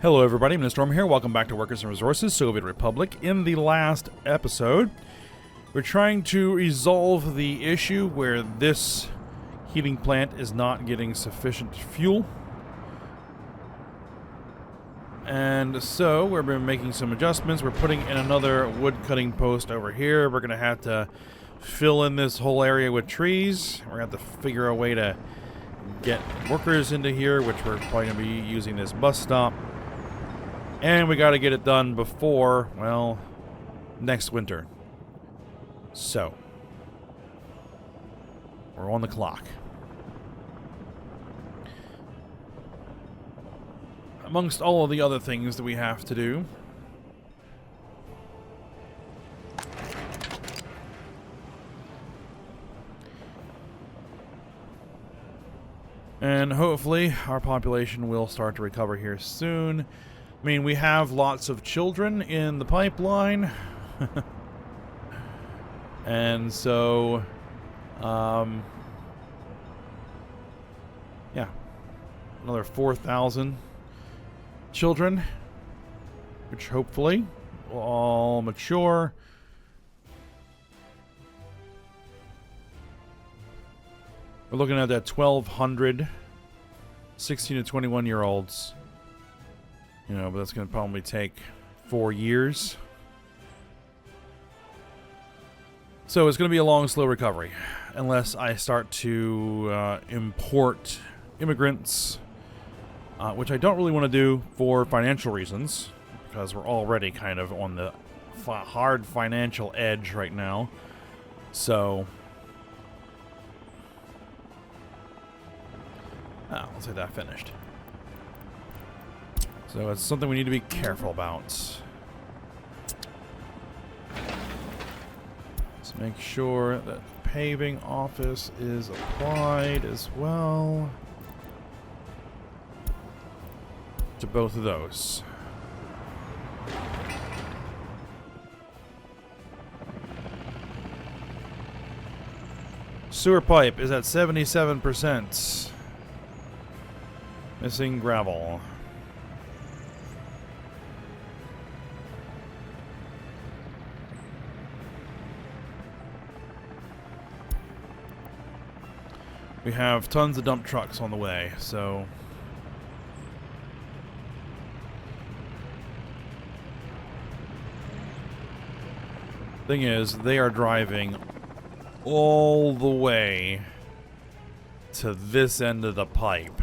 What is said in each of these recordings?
Hello everybody, Storm here. Welcome back to Workers and Resources, Soviet Republic. In the last episode, we're trying to resolve the issue where this heating plant is not getting sufficient fuel. And so, we've been making some adjustments. We're putting in another wood cutting post over here. We're going to have to fill in this whole area with trees. We're going to have to figure a way to get workers into here, which we're probably going to be using this bus stop. And we got to get it done before, well, next winter. So, we're on the clock. Amongst all of the other things that we have to do, and hopefully our population will start to recover here soon. I mean, we have lots of children in the pipeline. And so, yeah, another 4,000 children, which hopefully will all mature. We're looking at that 1,200 16 to 21 year olds. You know, but that's going to probably take 4 years. So it's going to be a long, slow recovery. Unless I start to import immigrants, which I don't really want to do for financial reasons, because we're already kind of on the hard financial edge right now. So, let's get that finished. So it's something we need to be careful about. Let's make sure that paving office is applied as well to both of those. Sewer pipe is at 77%. Missing gravel. We have tons of dump trucks on the way, so thing is, they are driving all the way to this end of the pipe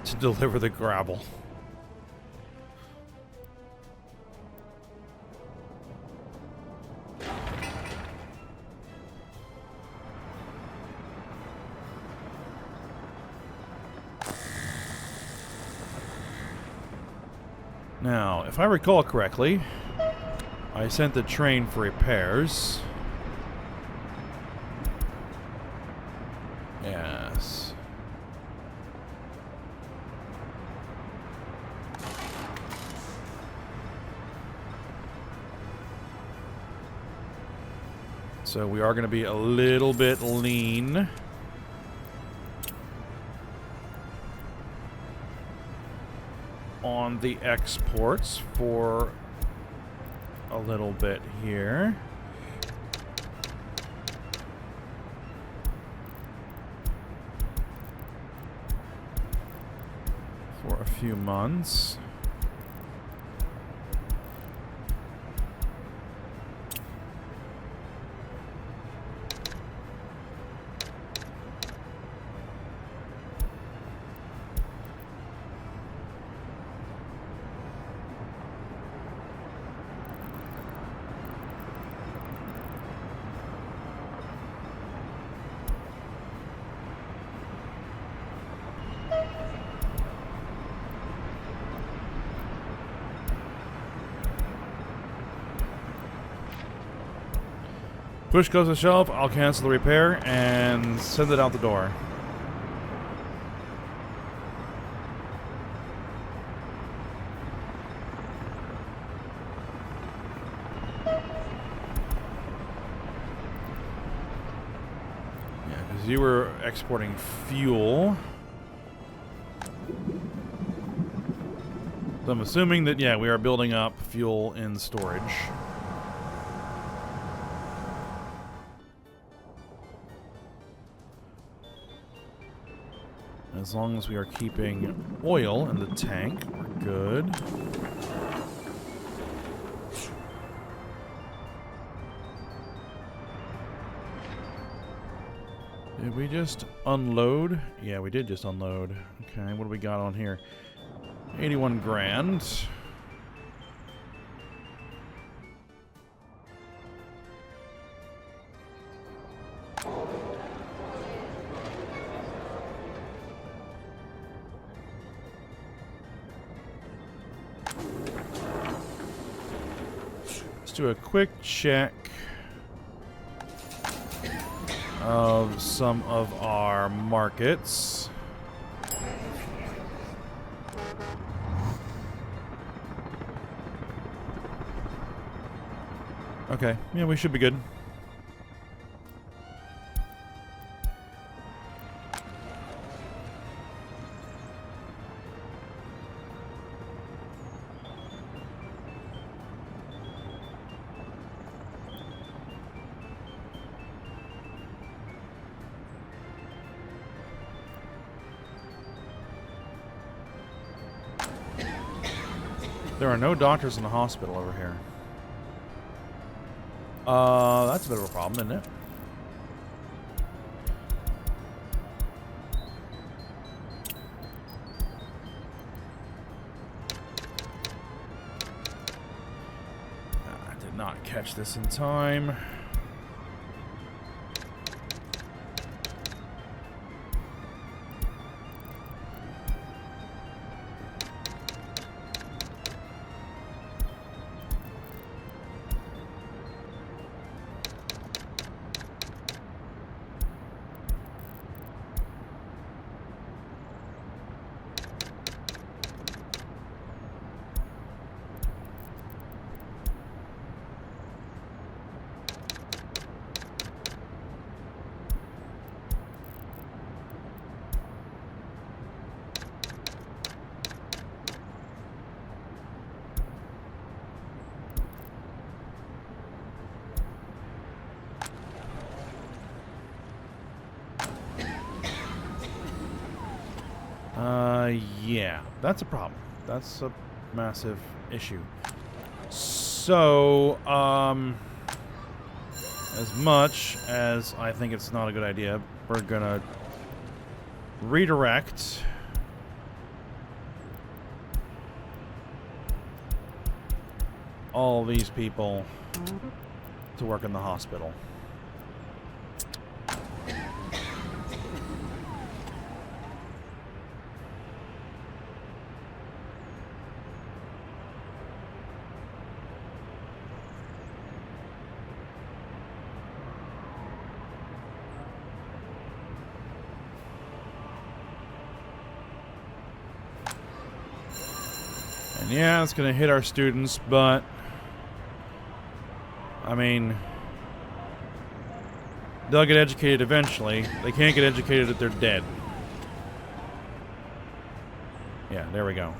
to deliver the gravel. Now, if I recall correctly, I sent the train for repairs. Yes. So we are going to be a little bit lean. On the exports for a little bit here. For a few months. Push goes to shove, I'll cancel the repair and send it out the door. Yeah, because you were exporting fuel. So I'm assuming that, yeah, we are building up fuel in storage. As long as we are keeping oil in the tank, we're good. Did we just unload? Yeah, we did just unload. Okay, what do we got on here? 81 grand. Let's do a quick check of some of our markets. Okay, yeah, we should be good. There are no doctors in the hospital over here. That's a bit of a problem, isn't it? I did not catch this in time. Yeah, that's a problem. That's a massive issue. So, as much as I think it's not a good idea, we're gonna redirect all these people to work in the hospital. And yeah, it's going to hit our students, but I mean, they'll get educated eventually. They can't get educated if they're dead. Yeah, there we go.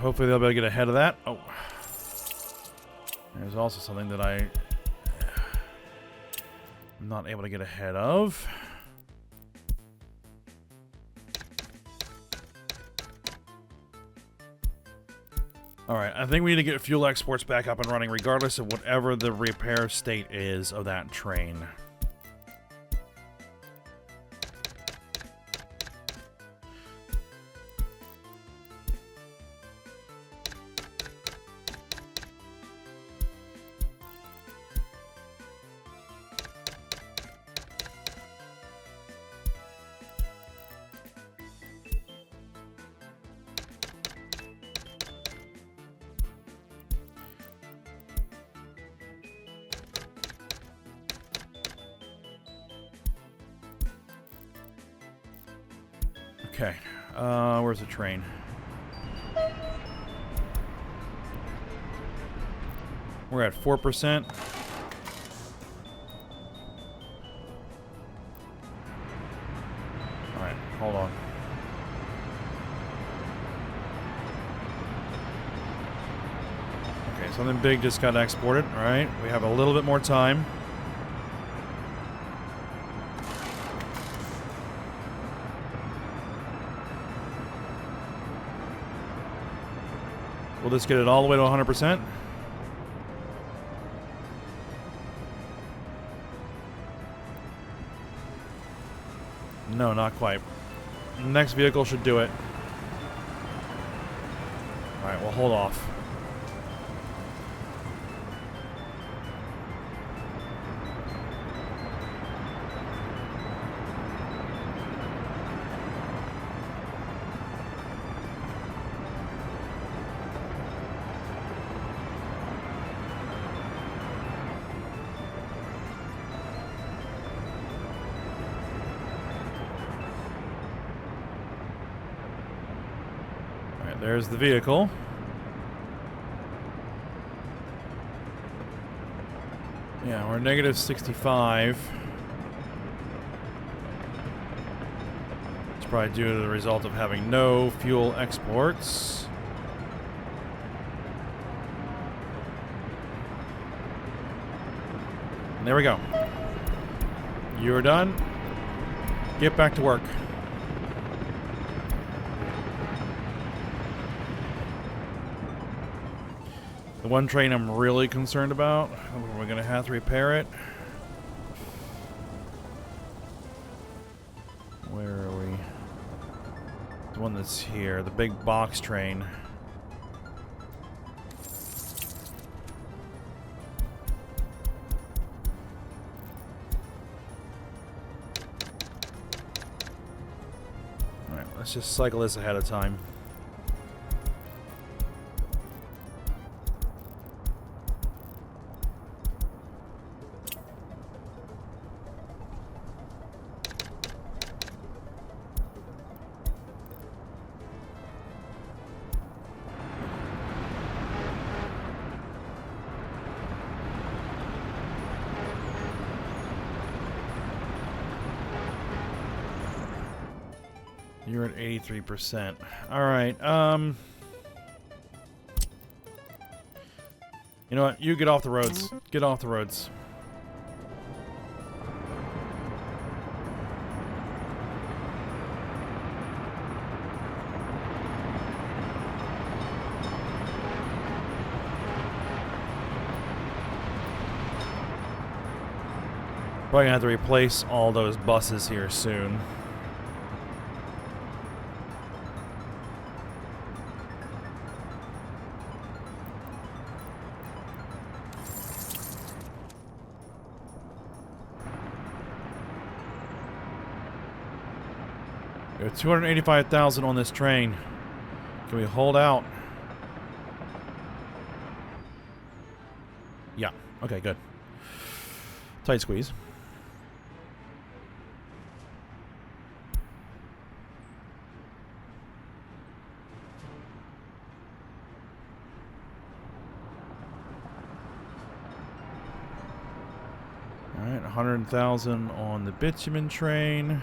Hopefully they'll be able to get ahead of that. Oh. There's also something that I'm not able to get ahead of. Alright, I think we need to get fuel exports back up and running regardless of whatever the repair state is of that train. Okay. Where's the train? We're at 4%. Alright, hold on. Okay, something big just got exported. Alright, we have a little bit more time. Will this get it all the way to 100%? No, not quite. Next vehicle should do it. Alright, we'll hold off. There's the vehicle. Yeah, we're negative 65. It's probably due to the result of having no fuel exports. And there we go. You're done. Get back to work. The one train I'm really concerned about, we're going to have to repair it. Where are we? The one that's here, the big box train. Alright, let's just cycle this ahead of time. You're at 83%. Alright, you know what? You get off the roads. Get off the roads. Probably gonna have to replace all those buses here soon. We have 285,000 on this train. Can we hold out? Yeah. Okay, good. Tight squeeze. All right, 100,000 on the bitumen train.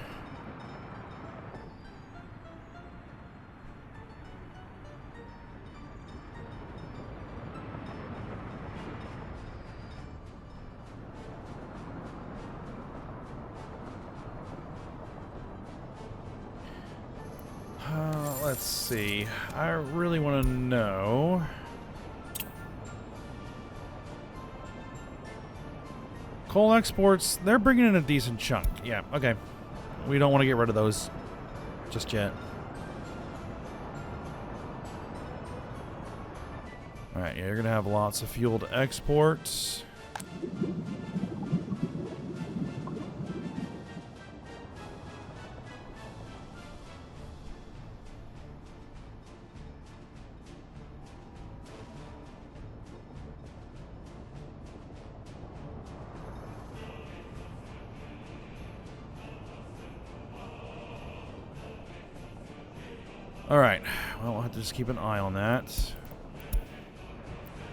Let's see. I really want to know. Coal exports, they're bringing in a decent chunk. Yeah, okay. We don't want to get rid of those just yet. Alright, yeah, you're going to have lots of fuel to export. Alright, well, we'll have to just keep an eye on that.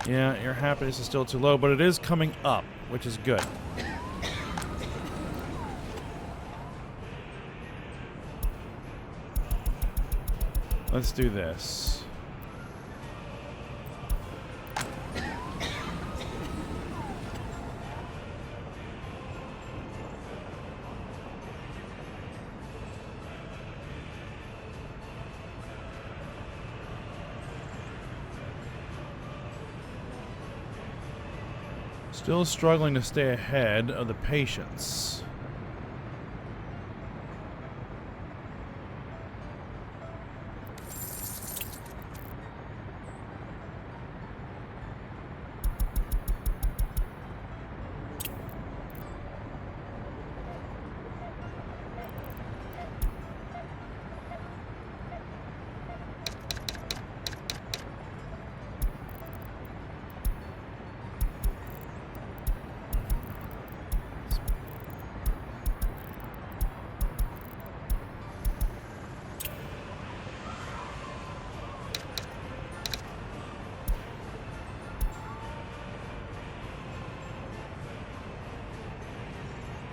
Yeah, your happiness is still too low, but it is coming up, which is good. Let's do this. Still struggling to stay ahead of the patients.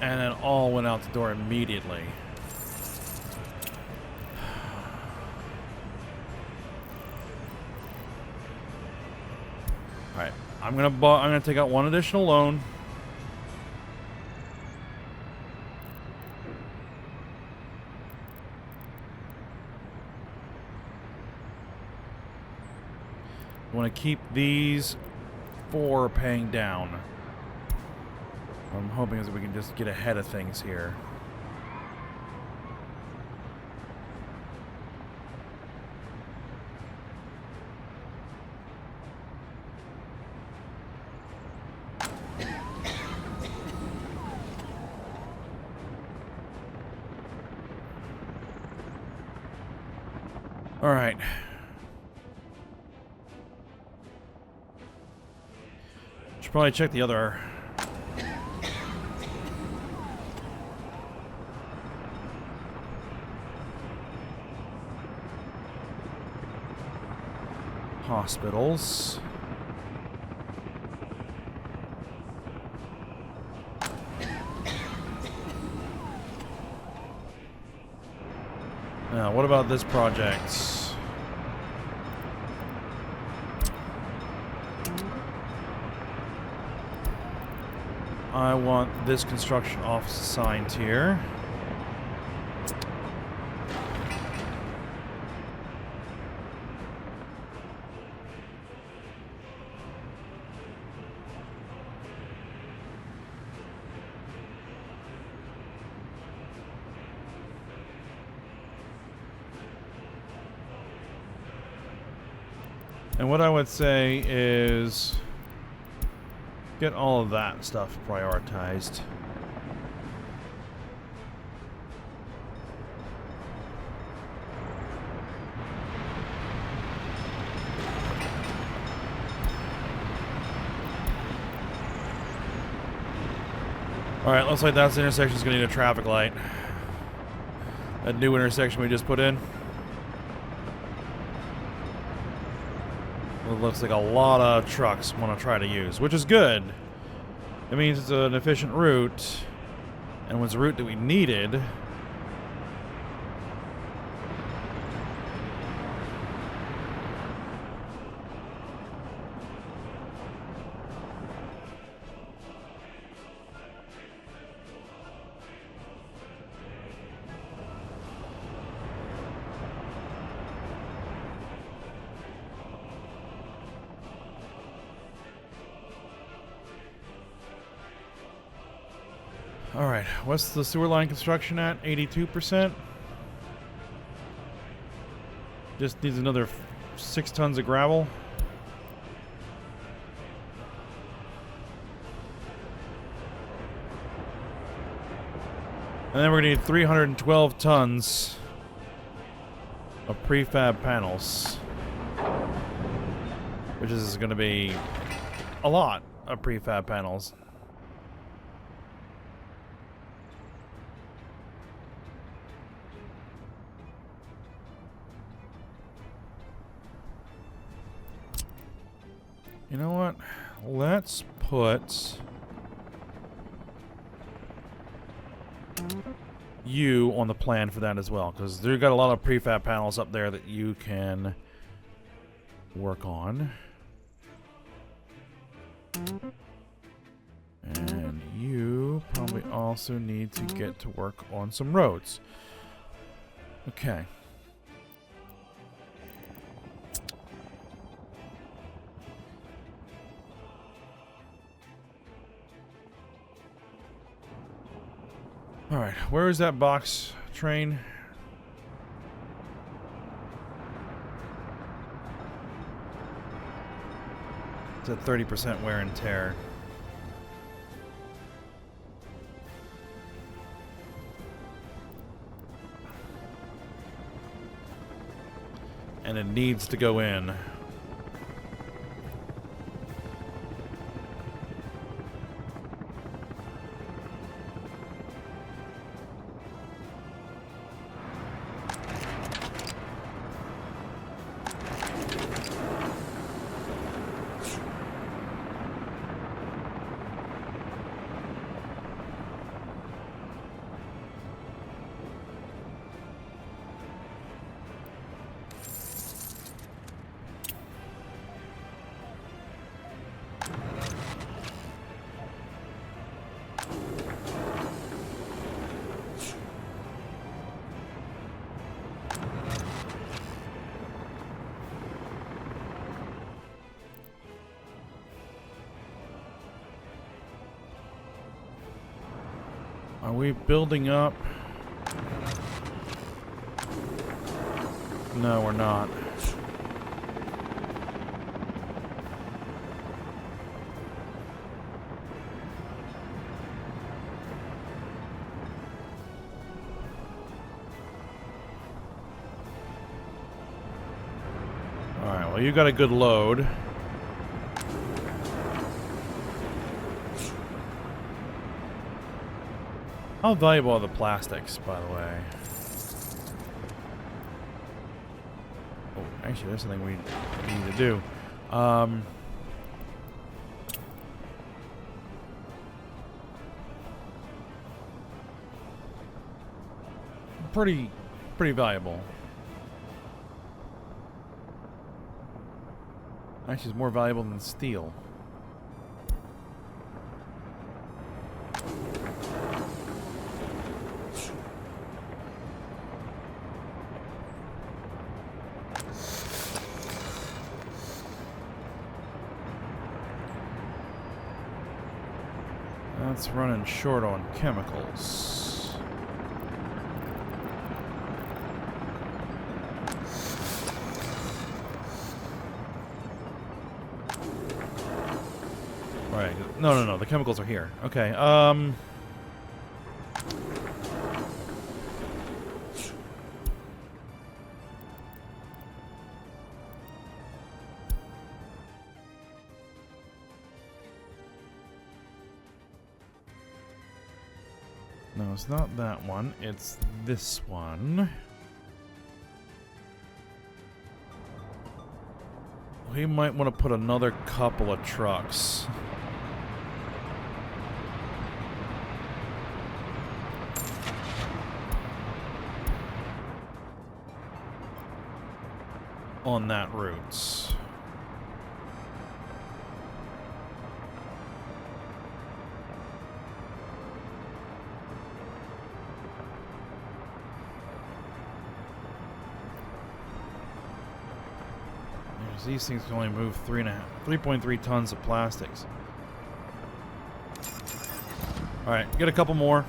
And then all went out the door immediately. Alright, I'm gonna take out one additional loan. I want to keep these 4 paying down. What I'm hoping is that we can just get ahead of things here. All right. Should probably check the other. Hospitals. Now, what about this project? I want this construction office assigned here. And what I would say is get all of that stuff prioritized. Alright, looks like that intersection is going to need a traffic light. That new intersection we just put in. It looks like a lot of trucks want to try to use, which is good. It means it's an efficient route, and was a route that we needed. Alright, what's the sewer line construction at? 82%? Just needs another 6 tons of gravel. And then we're going to need 312 tons of prefab panels. Which is going to be a lot of prefab panels. You know what? Let's put you on the plan for that as well, because they've got a lot of prefab panels up there that you can work on. And you probably also need to get to work on some roads. Okay. Alright, where is that box train? It's at 30% wear and tear. And it needs to go in. Are we building up? No, we're not. Alright, well, you got a good load. How valuable are the plastics, by the way? Oh, actually, there's something we need to do. Pretty valuable. Actually, it's more valuable than steel. That's running short on chemicals. Alright, no, the chemicals are here. Okay, no, it's not that one. It's this one. We might want to put another couple of trucks. On that route. These things can only move 3.3 tons of plastics. Alright, get a couple more.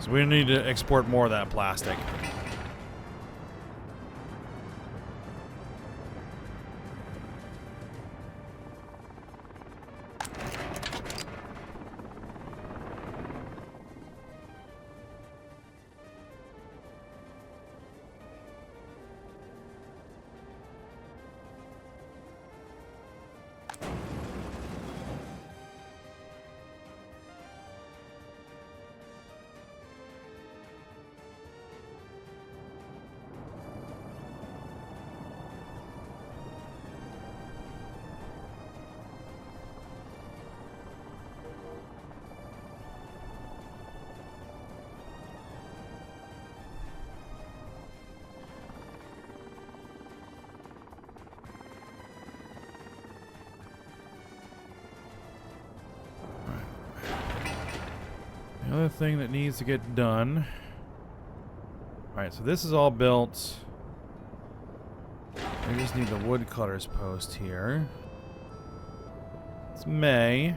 So we need to export more of that plastic. Another thing that needs to get done. Alright, so this is all built. We just need the woodcutter's post here. It's May.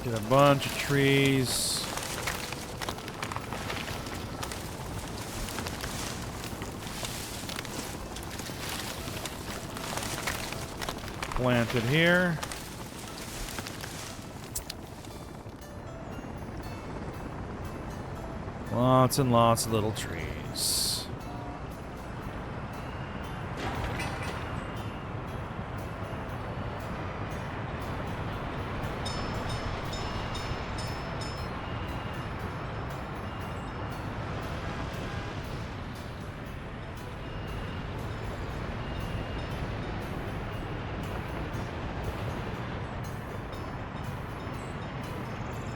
Get a bunch of trees. Planted here. Lots and lots of little trees.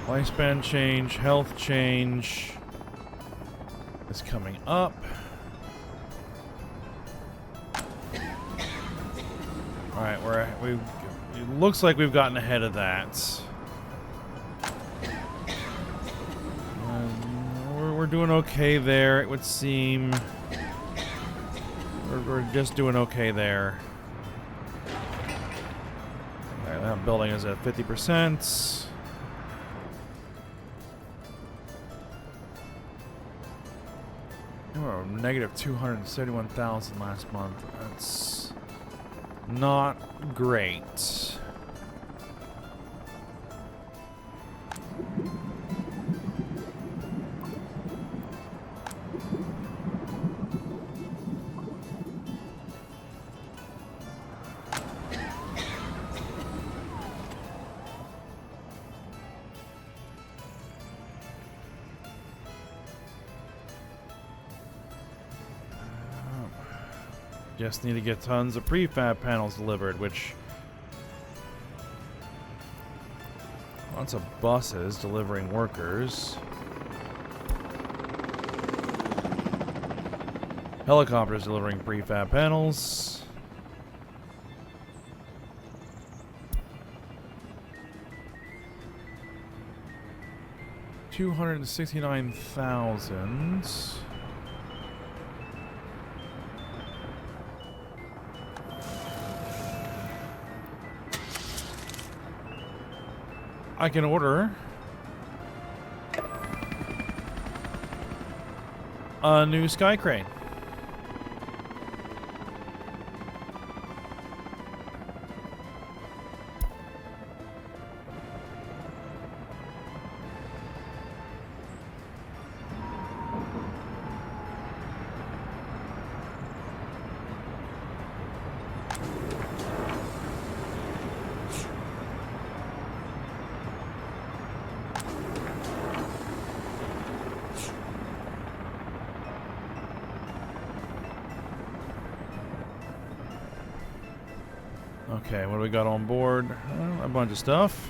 Lifespan change, health change is coming up. All right, it looks like we've gotten ahead of that. We're doing okay there, it would seem. We're just doing okay there. All right, that building is at 50%. Negative 271,000 last month. That's not great. Just need to get tons of prefab panels delivered, which... Lots of buses delivering workers. Helicopters delivering prefab panels. $269,000. I can order a new sky crane. Okay, what do we got on board? A bunch of stuff.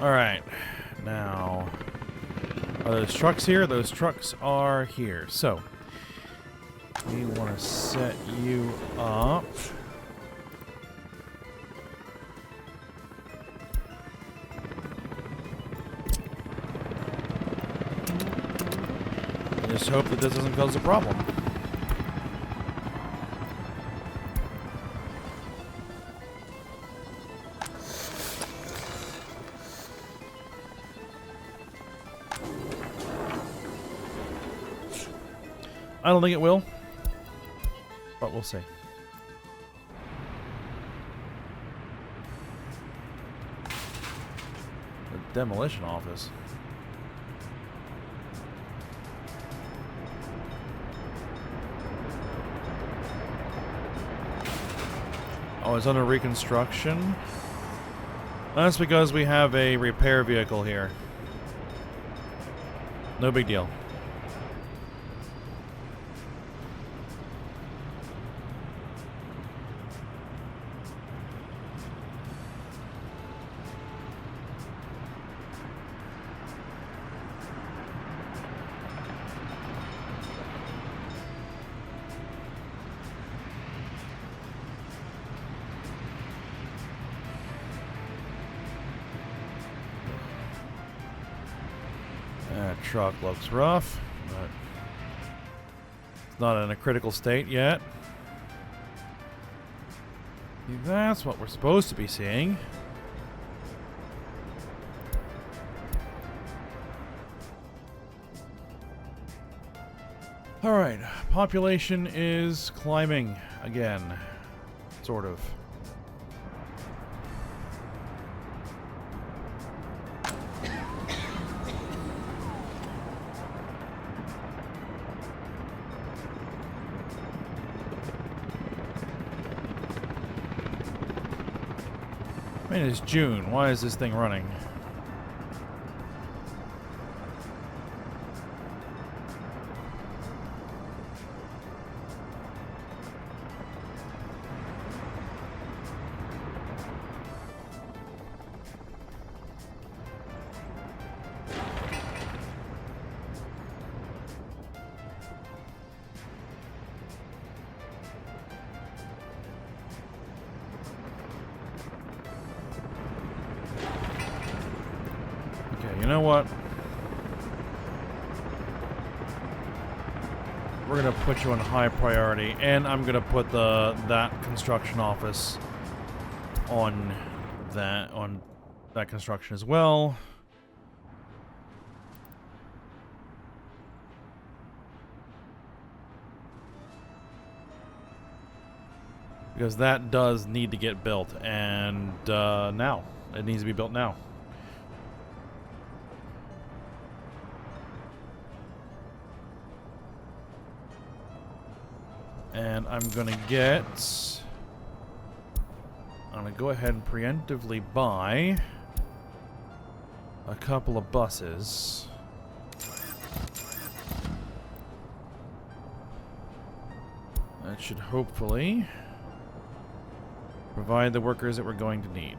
Alright, now, are those trucks here? Those trucks are here. So, we want to set you up. Just hope that this doesn't cause a problem. I don't think it will, but we'll see. The demolition office. Oh, it's under reconstruction. That's because we have a repair vehicle here. No big deal. That truck looks rough, but it's not in a critical state yet. That's what we're supposed to be seeing. Alright, population is climbing again. Sort of. I mean, it's June. Why is this thing running? You know what? We're gonna put you on high priority, and I'm gonna put that construction office on that construction as well. Because that does need to get built, and now. It needs to be built now. And I'm gonna go ahead and preemptively buy a couple of buses. That should hopefully provide the workers that we're going to need.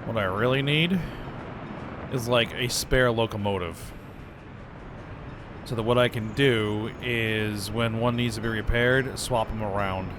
What I really need is like a spare locomotive. So that what I can do is when one needs to be repaired, swap them around.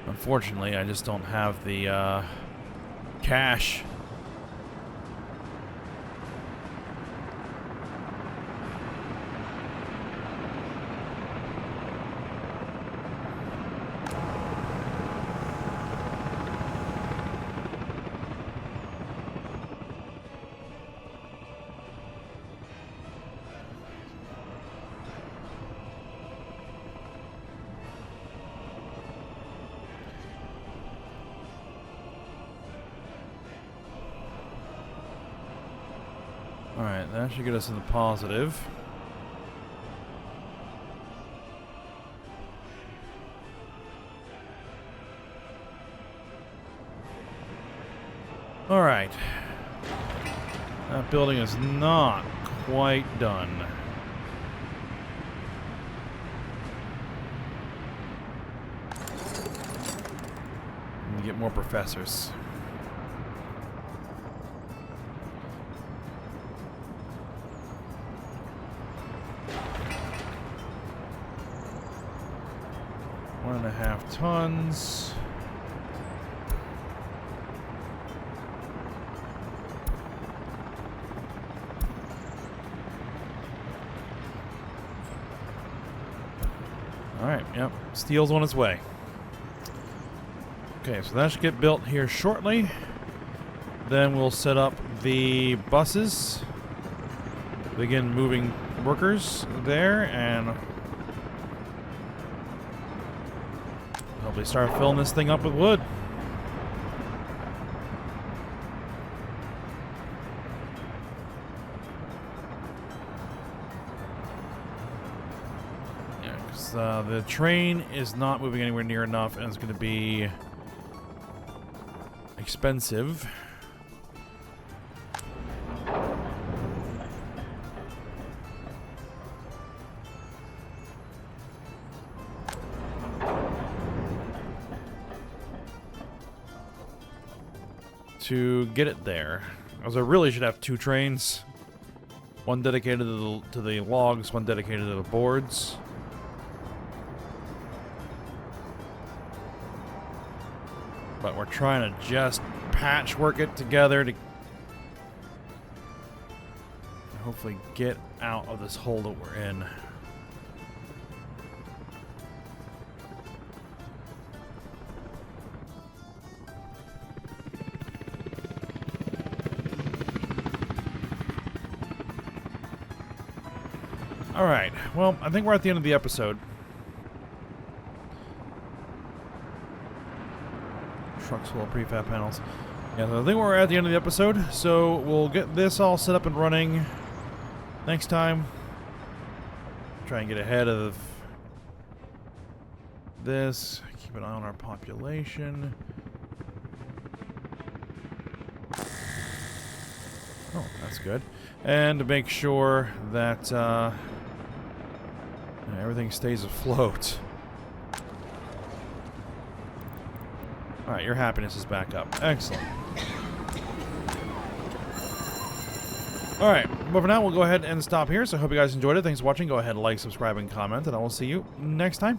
Unfortunately, I just don't have the cash. Alright, that should get us in the positive. Alright. That building is not quite done. And get more professors. 1.5 tons. Alright, yep. Steel's on its way. Okay, so that should get built here shortly. Then we'll set up the buses. Begin moving workers there and hopefully start filling this thing up with wood. Yeah, because the train is not moving anywhere near enough, and it's going to be expensive. To get it there, as I really should have 2 trains, one dedicated to the logs, one dedicated to the boards. But we're trying to just patchwork it together to hopefully get out of this hole that we're in. Alright, well, I think we're at the end of the episode. Trucks full of prefab panels. Yeah, so I think we're at the end of the episode, so we'll get this all set up and running next time. Try and get ahead of this. Keep an eye on our population. Oh, that's good. And to make sure that everything stays afloat. Alright, your happiness is back up. Excellent. Alright, but for now, we'll go ahead and stop here. So I hope you guys enjoyed it. Thanks for watching. Go ahead and like, subscribe, and comment, and I will see you next time.